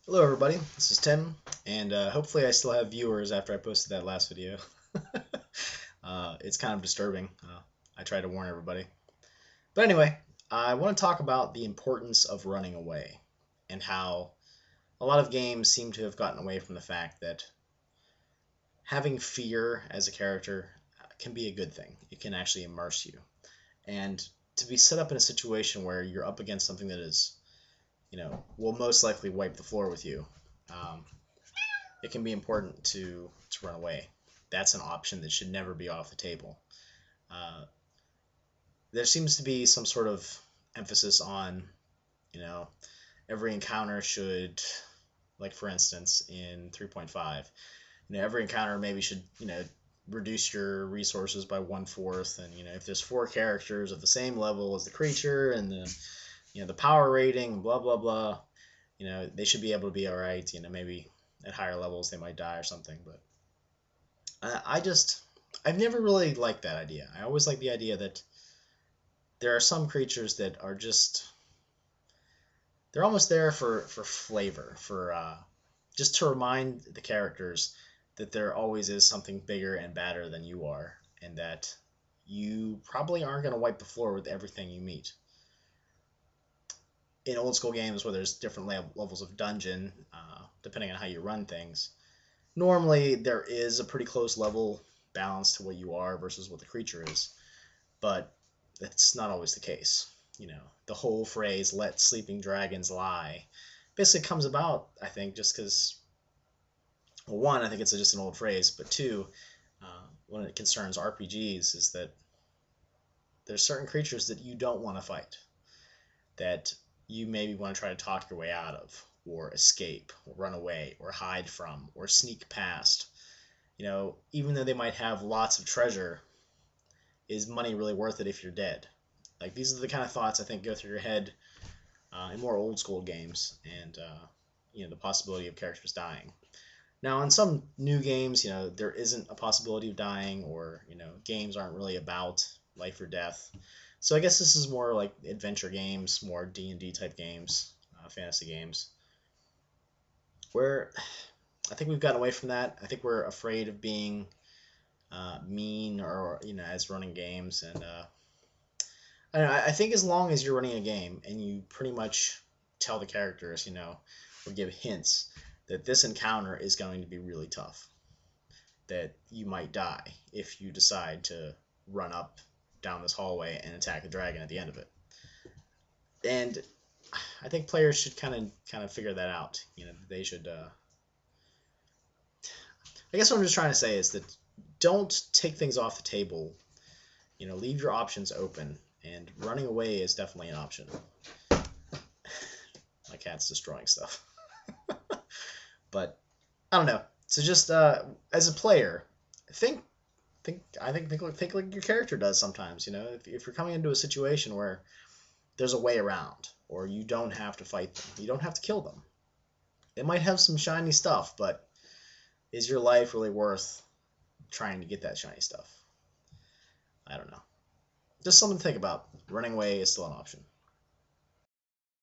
Hello everybody, this is Tim, and hopefully I still have viewers after I posted that last video. It's kind of disturbing. I try to warn everybody. But anyway, I want to talk about the importance of running away, and how a lot of games seem to have gotten away from the fact that having fear as a character can be a good thing. It can actually immerse you. And to be set up in a situation where you're up against something that is, will most likely wipe the floor with you, um, it can be important to run away. That's an option that should never be off the table. Uh, there seems to be some sort of emphasis on, you know, every encounter should, like for instance, in 3.5, every encounter maybe should, reduce your resources by 1/4, and if there's four characters of the same level as the creature and the power rating, blah blah blah, they should be able to be all right. Maybe at higher levels they might die or something, but I've never really liked that idea. I always like the idea that there are some creatures that are they're almost there for flavor, for just to remind the characters that there always is something bigger and badder than you are, and that you probably aren't going to wipe the floor with everything you meet. In old school games where there's different levels of dungeon, depending on how you run things, normally there is a pretty close level balance to what you are versus what the creature is, but that's not always the case. The whole phrase "let sleeping dragons lie" basically comes about, I think, just because, well, one, I think it's just an old phrase, but two, when it concerns RPGs, is that there's certain creatures that you don't want to fight, that you maybe want to try to talk your way out of, or escape, or run away, or hide from, or sneak past. Even though they might have lots of treasure, is money really worth it if you're dead? Like, these are the kind of thoughts I think go through your head in more old school games, and the possibility of characters dying. Now, in some new games, there isn't a possibility of dying, or games aren't really about life or death. So I guess this is more like adventure games, more D&D type games, fantasy games, where I think we've gotten away from that. I think we're afraid of being mean, or as running games, and I don't know, I think as long as you're running a game and you pretty much tell the characters, or give hints that this encounter is going to be really tough, that you might die if you decide to run up down this hallway and attack the dragon at the end of it. And I think players should kind of figure that out. They should. I guess what I'm just trying to say is that don't take things off the table. Leave your options open, and running away is definitely an option. My cat's destroying stuff. But I don't know. So just as a player, think like your character does sometimes. If you're coming into a situation where there's a way around, or you don't have to fight them, you don't have to kill them. They might have some shiny stuff, but is your life really worth trying to get that shiny stuff? I don't know. Just something to think about. Running away is still an option.